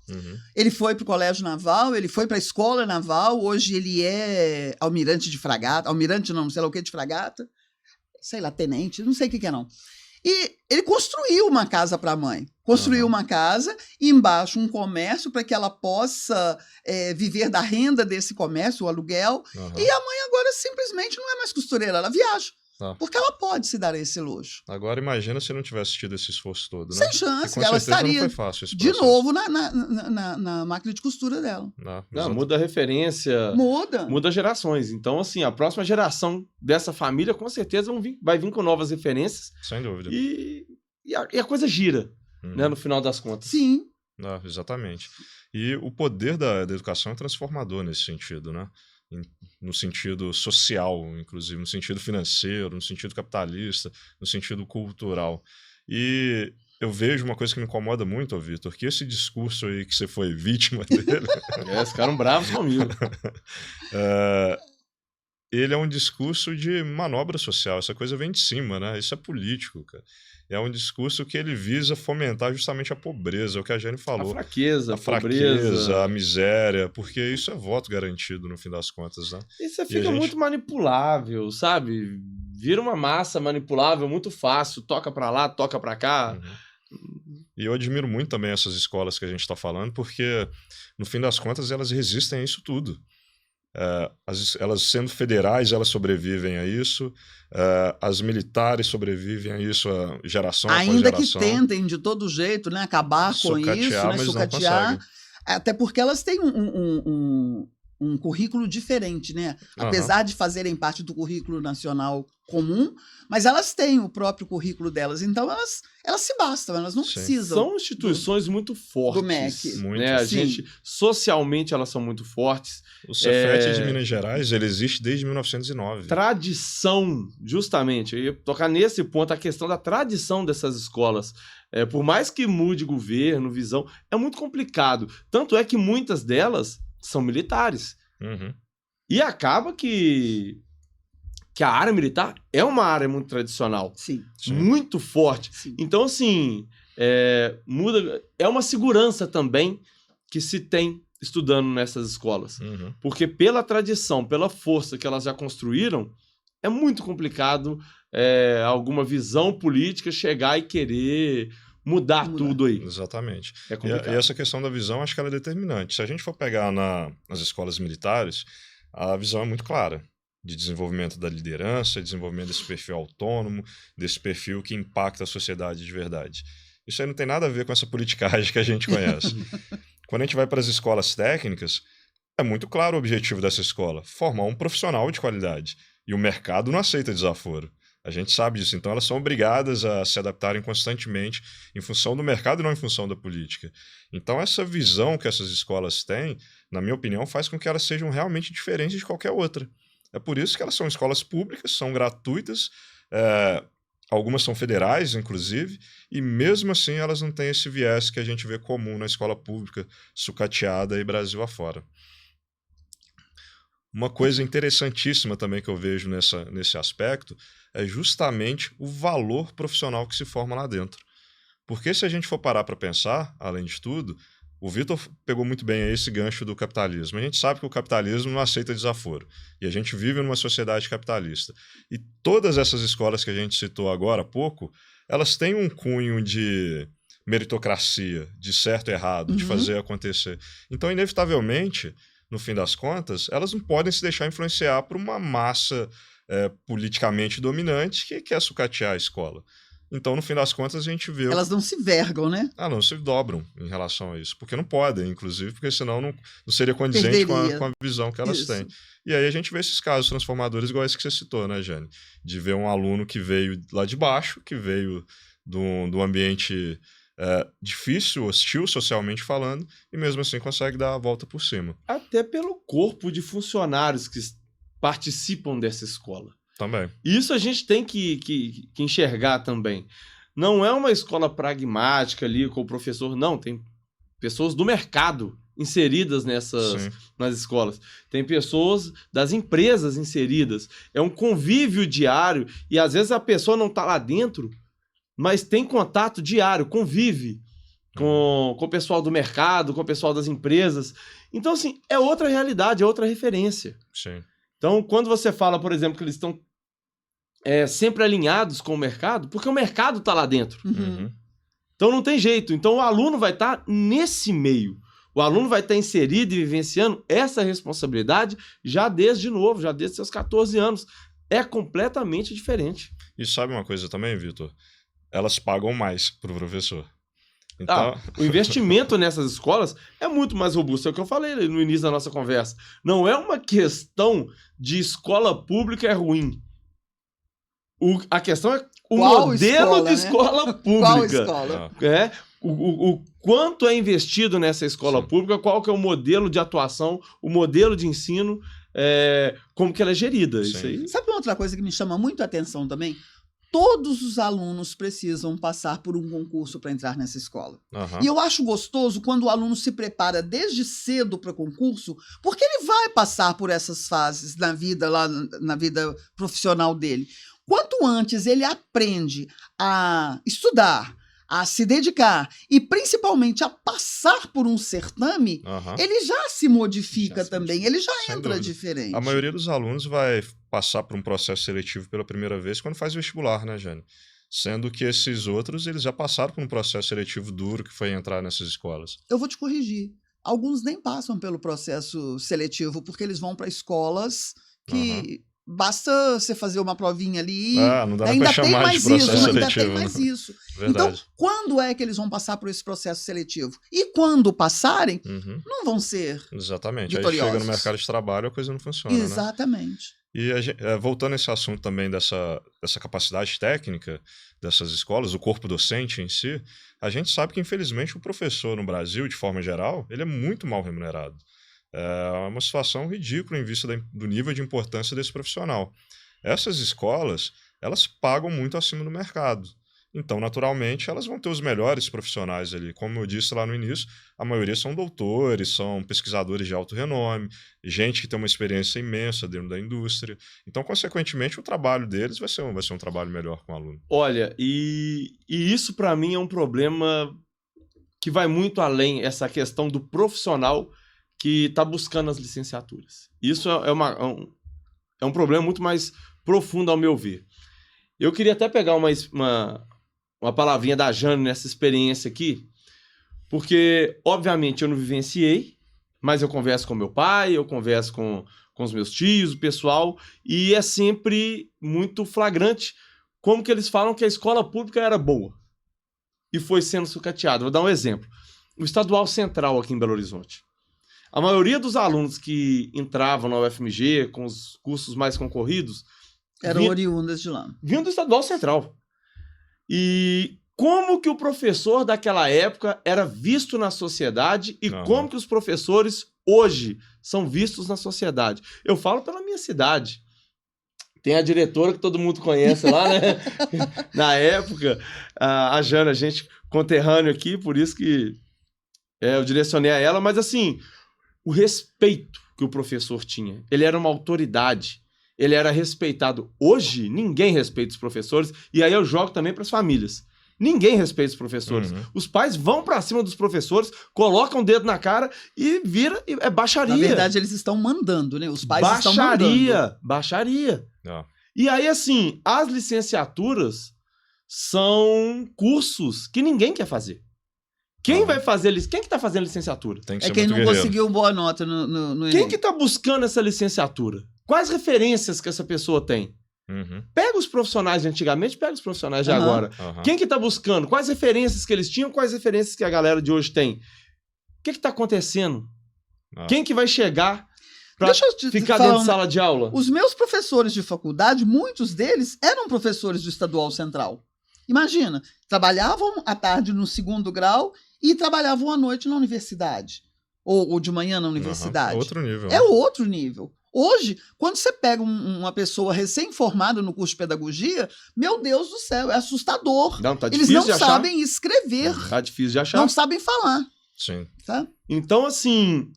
Ele foi para o colégio naval, ele foi para a escola naval, hoje ele é almirante de fragata, almirante não sei lá o que de fragata, sei lá, tenente, não sei o que é não. E ele construiu uma casa para a mãe, construiu uma casa e embaixo um comércio para que ela possa viver da renda desse comércio, o aluguel, e a mãe agora simplesmente não é mais costureira, ela viaja. Porque ela pode se dar esse luxo. Agora imagina se não tivesse tido esse esforço todo, né? Sem chance, ela estaria não foi fácil esse de novo na máquina de costura dela. Não, muda a referência. Muda gerações. Então, assim, a próxima geração dessa família com certeza vai vir com novas referências. Sem dúvida. E a coisa gira, né, no final das contas. Sim. Exatamente. E o poder da educação é transformador nesse sentido, né? No sentido social, inclusive, no sentido financeiro, no sentido capitalista, no sentido cultural. E eu vejo uma coisa que me incomoda muito, Vitor, que esse discurso aí que você foi vítima dele... ficaram bravos comigo. Ele é um discurso de manobra social, essa coisa vem de cima, né? Isso é político, cara. É um discurso que ele visa fomentar justamente a pobreza, o que a Jane falou. A fraqueza, a miséria, porque isso é voto garantido no fim das contas, né? E você fica muito manipulável, sabe? Vira uma massa manipulável muito fácil, toca pra lá, toca pra cá. E eu admiro muito também essas escolas que a gente está falando, porque no fim das contas elas resistem a isso tudo. elas sendo federais, elas sobrevivem a isso, as militares sobrevivem a isso, a geração após ainda geração. Que tentem de todo jeito, né, acabar com isso, né, mas sucatear, até porque elas têm um currículo diferente, né? Apesar de fazerem parte do currículo nacional comum, mas elas têm o próprio currículo delas, então elas se bastam, elas não precisam. São instituições muito fortes. Do MEC. Muito. Né? Socialmente, elas são muito fortes. O Cefet de Minas Gerais, ele existe desde 1909. Tradição, justamente. Eu ia tocar nesse ponto, a questão da tradição dessas escolas. Por mais que mude governo, visão, é muito complicado. Tanto é que muitas delas são militares. E acaba que a área militar é uma área muito tradicional. Sim. Muito forte. Sim. Então, assim, muda. É uma segurança também que se tem estudando nessas escolas. Porque pela tradição, pela força que elas já construíram, é muito complicado alguma visão política chegar e querer mudar tudo aí. Exatamente. É complicado. E essa questão da visão, acho que ela é determinante. Se a gente for pegar nas escolas militares, a visão é muito clara. De desenvolvimento da liderança, desenvolvimento desse perfil autônomo, desse perfil que impacta a sociedade de verdade. Isso aí não tem nada a ver com essa politicagem que a gente conhece. Quando a gente vai para as escolas técnicas, é muito claro o objetivo dessa escola, formar um profissional de qualidade. E o mercado não aceita desaforo. A gente sabe disso, então elas são obrigadas a se adaptarem constantemente em função do mercado e não em função da política. Então essa visão que essas escolas têm, na minha opinião, faz com que elas sejam realmente diferentes de qualquer outra. É por isso que elas são escolas públicas, são gratuitas, algumas são federais, inclusive, e mesmo assim elas não têm esse viés que a gente vê comum na escola pública, sucateada e Brasil afora. Uma coisa interessantíssima também que eu vejo nesse aspecto é justamente o valor profissional que se forma lá dentro. Porque se a gente for parar para pensar, além de tudo, o Vitor pegou muito bem aí esse gancho do capitalismo. A gente sabe que o capitalismo não aceita desaforo. E a gente vive numa sociedade capitalista. E todas essas escolas que a gente citou agora há pouco, elas têm um cunho de meritocracia, de certo e errado, de fazer acontecer. Então, inevitavelmente, no fim das contas, elas não podem se deixar influenciar por uma massa politicamente dominante que quer sucatear a escola. Então, no fim das contas, a gente vê... Elas não se vergam, né? Não se dobram em relação a isso. Porque não podem, inclusive, porque senão não seria condizente com a visão que elas têm. E aí a gente vê esses casos transformadores igual esse que você citou, né, Jane? De ver um aluno que veio lá de baixo, que veio do ambiente difícil, hostil, socialmente falando, e mesmo assim consegue dar a volta por cima. Até pelo corpo de funcionários que participam dessa escola. Também. Isso a gente tem que enxergar também. Não é uma escola pragmática ali com o professor, não. Tem pessoas do mercado inseridas nas escolas. Tem pessoas das empresas inseridas. É um convívio diário e às vezes a pessoa não está lá dentro, mas tem contato diário, convive com o pessoal do mercado, com o pessoal das empresas. Então, assim, é outra realidade, é outra referência. Sim. Então, quando você fala, por exemplo, que eles estão sempre alinhados com o mercado, porque o mercado está lá dentro. Então não tem jeito. Então o aluno vai estar nesse meio. O aluno vai estar inserido e vivenciando essa responsabilidade já desde seus 14 anos. É completamente diferente. E sabe uma coisa também, Vitor? Elas pagam mais para o professor. Então... o investimento nessas escolas é muito mais robusto. É o que eu falei no início da nossa conversa. Não é uma questão de escola pública é ruim. A questão é o modelo de escola pública. Qual escola? O quanto é investido nessa escola pública, qual que é o modelo de atuação, o modelo de ensino, como que ela é gerida. Isso aí. Sabe uma outra coisa que me chama muito a atenção também? Todos os alunos precisam passar por um concurso para entrar nessa escola. E eu acho gostoso quando o aluno se prepara desde cedo para concurso, porque ele vai passar por essas fases na vida profissional dele. Quanto antes ele aprende a estudar, a se dedicar e principalmente a passar por um certame, ele já se modifica também, ele já entra diferente. A maioria dos alunos vai passar por um processo seletivo pela primeira vez quando faz vestibular, né, Jane? Sendo que esses outros, eles já passaram por um processo seletivo duro que foi entrar nessas escolas. Eu vou te corrigir. alguns nem passam pelo processo seletivo, porque eles vão para escolas que basta você fazer uma provinha ali, não dá pra chamar de processo seletivo. Ainda tem mais isso. Então, quando é que eles vão passar por esse processo seletivo? E quando passarem, não vão ser Exatamente. vitoriosos. Aí chega no mercado de trabalho, a coisa não funciona, Exatamente. Né? E voltando a esse assunto também dessa capacidade técnica dessas escolas, o corpo docente em si, a gente sabe que, infelizmente, o professor no Brasil, de forma geral, ele é muito mal remunerado. É uma situação ridícula em vista do nível de importância desse profissional. Essas escolas, elas pagam muito acima do mercado. Então, naturalmente, elas vão ter os melhores profissionais ali. Como eu disse lá no início, a maioria são doutores, são pesquisadores de alto renome, gente que tem uma experiência imensa dentro da indústria. Então, consequentemente, o trabalho deles vai ser um trabalho melhor com o aluno. Olha, e isso para mim é um problema que vai muito além, essa questão do profissional que está buscando as licenciaturas. Isso é um problema muito mais profundo, ao meu ver. Eu queria até pegar uma palavrinha da Jane nessa experiência aqui, porque, obviamente, eu não vivenciei, mas eu converso com meu pai, eu converso com os meus tios, o pessoal, e é sempre muito flagrante como que eles falam que a escola pública era boa e foi sendo sucateada. Vou dar um exemplo. O Estadual Central aqui em Belo Horizonte. A maioria dos alunos que entravam na UFMG com os cursos mais concorridos eram oriundas de lá. Vinham do Estadual Central. E como que o professor daquela época era visto na sociedade e como que os professores hoje são vistos na sociedade. Eu falo pela minha cidade. Tem a diretora que todo mundo conhece lá, né? Na época, a Jana, a gente conterrâneo aqui, por isso que eu direcionei a ela, mas assim, o respeito que o professor tinha. Ele era uma autoridade. Ele era respeitado. Hoje, ninguém respeita os professores. E aí eu jogo também para as famílias. Ninguém respeita os professores. Os pais vão para cima dos professores, colocam o dedo na cara e vira... É baixaria. Na verdade, eles estão mandando, né? Os pais estão mandando. Baixaria. E aí, assim, as licenciaturas são cursos que ninguém quer fazer. Quem vai fazer... Quem que tá fazendo licenciatura? Tem que ser quem não guerreiro. Conseguiu boa nota no Quem Enem. que tá buscando essa licenciatura? Quais referências que essa pessoa tem? Pega os profissionais de antigamente, pega os profissionais de agora. Quem que tá buscando? Quais referências que eles tinham? Quais referências que a galera de hoje tem? O que tá acontecendo? Quem que vai chegar pra ficar dentro de sala de aula? Os meus professores de faculdade, muitos deles eram professores do Estadual Central. Imagina, trabalhavam à tarde no 2º grau e trabalhavam à noite na universidade. Ou de manhã na universidade. Outro nível. É outro nível. Hoje, quando você pega uma pessoa recém-formada no curso de pedagogia, meu Deus do céu, é assustador. Não, tá Eles não sabem escrever. Tá difícil de achar. Não sabem falar. Sim. Tá? Então, assim,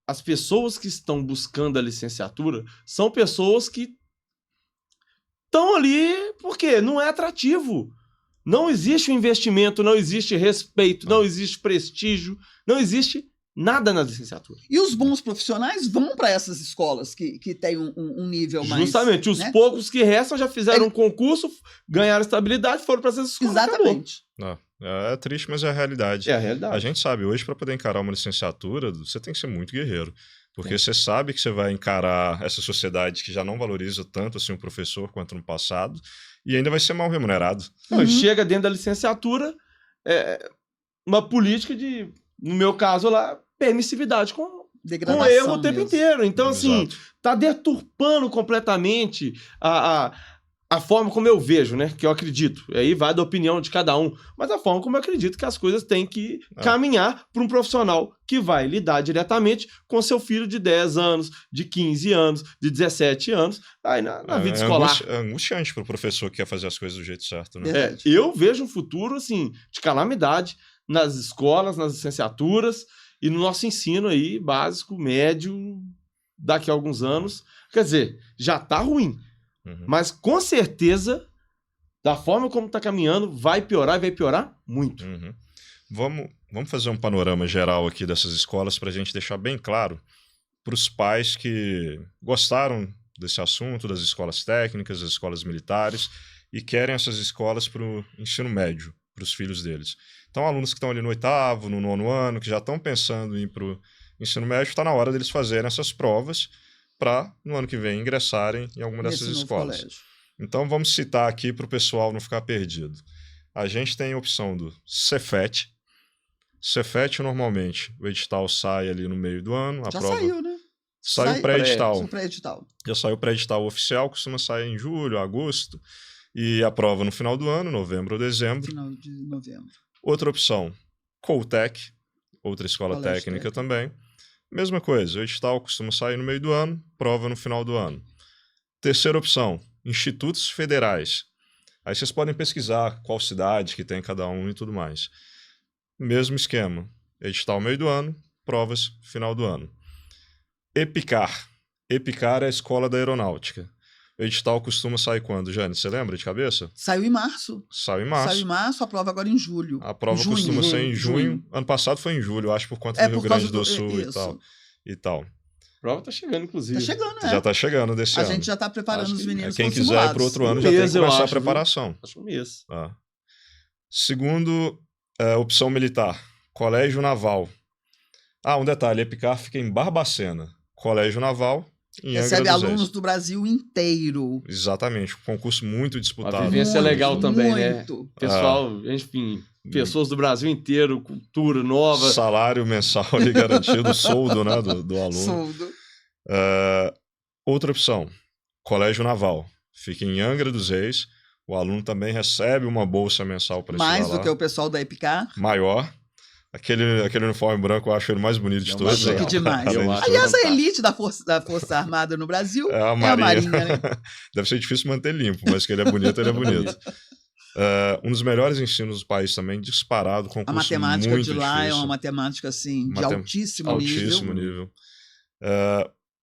as pessoas que estão buscando a licenciatura são pessoas que estão ali porque não é atrativo. Não existe um investimento, não existe respeito, não existe prestígio, não existe nada na licenciatura. E os bons profissionais vão para essas escolas que têm um nível mais... Justamente. Os poucos que restam já fizeram um concurso, ganharam estabilidade, foram para essas escolas. Exatamente. É triste, mas é a realidade. É a realidade. A gente sabe, hoje, para poder encarar uma licenciatura, você tem que ser muito guerreiro. Porque você sabe que você vai encarar essa sociedade que já não valoriza tanto assim o professor quanto no passado e ainda vai ser mal remunerado. Chega dentro da licenciatura uma política de, no meu caso lá, permissividade com erro o tempo inteiro. Então, assim, tá deturpando completamente a forma como eu vejo, né? Que eu acredito. Aí vai da opinião de cada um. Mas a forma como eu acredito que as coisas têm que caminhar para um profissional que vai lidar diretamente com seu filho de 10 anos, de 15 anos, de 17 anos, aí na vida escolar. É angustiante para o professor que quer fazer as coisas do jeito certo, né? Eu vejo um futuro, assim, de calamidade nas escolas, nas licenciaturas e no nosso ensino aí, básico, médio, daqui a alguns anos. Quer dizer, já tá ruim. Mas, com certeza, da forma como está caminhando, vai piorar e vai piorar muito. Vamos fazer um panorama geral aqui dessas escolas para a gente deixar bem claro para os pais que gostaram desse assunto, das escolas técnicas, das escolas militares, e querem essas escolas para o ensino médio, para os filhos deles. Então, alunos que estão ali no 8º, no 9º ano, que já estão pensando em ir para o ensino médio, está na hora deles fazerem essas provas para, no ano que vem, ingressarem em alguma dessas escolas. Colégio. Então, vamos citar aqui para o pessoal não ficar perdido. A gente tem a opção do Cefet. Cefet, normalmente, o edital sai ali no meio do ano. A já prova... saiu, né? Saiu pré-edital. Já saiu pré-edital oficial, costuma sair em julho, agosto. E a prova no final do ano, novembro ou dezembro. Final de novembro. Outra opção, Coltec, outra escola técnica também. Mesma coisa, o edital costuma sair no meio do ano, prova no final do ano. Terceira opção, institutos federais. Aí vocês podem pesquisar qual cidade que tem cada um e tudo mais. Mesmo esquema, edital meio do ano, provas final do ano. EPICAR. EPICAR é a escola da aeronáutica. O edital costuma sair quando, Jane? Você lembra de cabeça? Saiu em março. Saiu em março. Saiu em março, a prova agora em julho. A prova costuma ser em junho. Ano passado foi em julho, acho, por conta do Rio Grande do Sul e tal. A prova tá chegando, inclusive. Tá chegando, né? Já tá chegando desse ano. A gente já tá preparando os meninos quem quiser ir pro outro ano já tem que começar a preparação. Acho um mês. Segundo, opção militar. Colégio Naval. Um detalhe, EPICAR fica em Barbacena. Colégio Naval, em Angra dos Reis. Recebe alunos do Brasil inteiro. Exatamente, um concurso muito disputado. A vivência é legal também, né? Pessoal, enfim, pessoas do Brasil inteiro, cultura nova. Salário mensal ali garantido, soldo, né, do aluno. Soldo. Outra opção, Colégio Naval. Fica em Angra dos Reis. O aluno também recebe uma bolsa mensal para estudar lá. Mais do que o pessoal da EPICAR? Maior. Aquele uniforme branco eu acho ele mais bonito de todos. Chique demais. Aliás, a elite da Força Armada no Brasil é a Marinha, né? Deve ser difícil manter limpo, mas que ele é bonito, ele é bonito. Um dos melhores ensinos do país também, disparado, concurso muito difícil. A matemática de lá é uma matemática, assim, de altíssimo nível.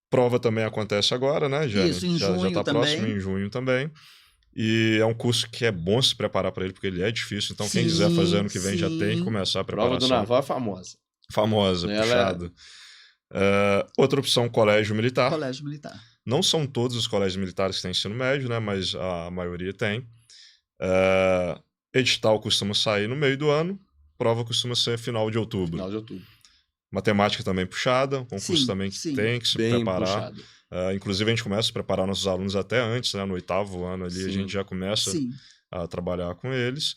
Prova também acontece agora, né, Jane? Isso, em junho já está também. próximo, em junho também. E é um curso que é bom se preparar para ele, porque ele é difícil. Então, quem quiser fazer ano que vem já tem que começar a preparação. A prova do Naval é famosa. Famosa, puxado. Outra opção, colégio militar. Colégio militar. Não são todos os colégios militares que têm ensino médio, né? Mas a maioria tem. Edital costuma sair no meio do ano. Prova costuma ser final de outubro. Final de outubro. Matemática também puxada. Concurso também que tem que se preparar. Inclusive, a gente começa a preparar nossos alunos até antes, né? No 8º ano ali, a gente já começa a trabalhar com eles.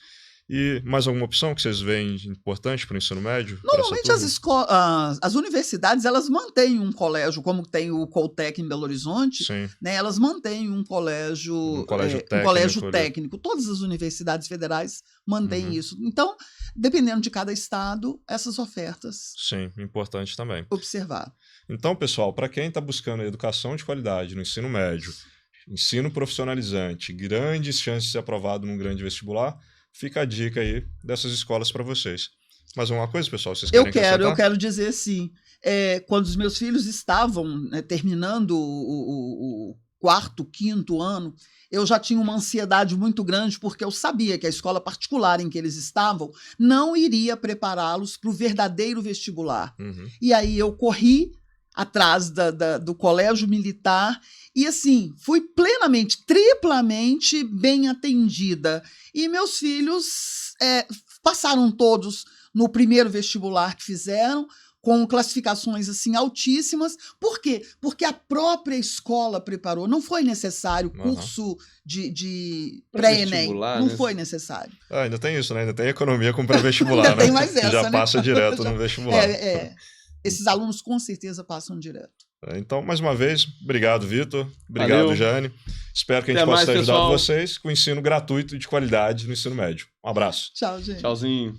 E mais alguma opção que vocês veem importante para o ensino médio? Normalmente as universidades, elas mantêm um colégio, como tem o Coltec em Belo Horizonte, né? Elas mantêm um colégio técnico. Todas as universidades federais mantêm isso. Então, dependendo de cada estado, essas ofertas. Sim, importante também. Observar. Então, pessoal, para quem está buscando educação de qualidade no ensino médio, ensino profissionalizante, grandes chances de ser aprovado num grande vestibular, fica a dica aí dessas escolas para vocês. Mais alguma coisa, pessoal? Vocês querem acrescentar? Eu quero dizer sim. Quando os meus filhos estavam terminando o 4º, 5º ano, eu já tinha uma ansiedade muito grande, porque eu sabia que a escola particular em que eles estavam não iria prepará-los para o verdadeiro vestibular. E aí eu corri atrás do colégio militar e, assim, fui triplamente bem atendida. E meus filhos passaram todos no primeiro vestibular que fizeram, com classificações, assim, altíssimas. Por quê? Porque a própria escola preparou. Não foi necessário curso de pré-ENEM. Não foi necessário. Ainda tem isso, né? Ainda tem economia com pré-vestibular, né? Ainda tem mais essa, já passa direto no vestibular. Esses alunos com certeza passam direto. Então, mais uma vez, obrigado, Vitor. Obrigado, Jane. Espero que a gente possa ter ajudado vocês com ensino gratuito e de qualidade no ensino médio. Um abraço. Tchau, gente. Tchauzinho.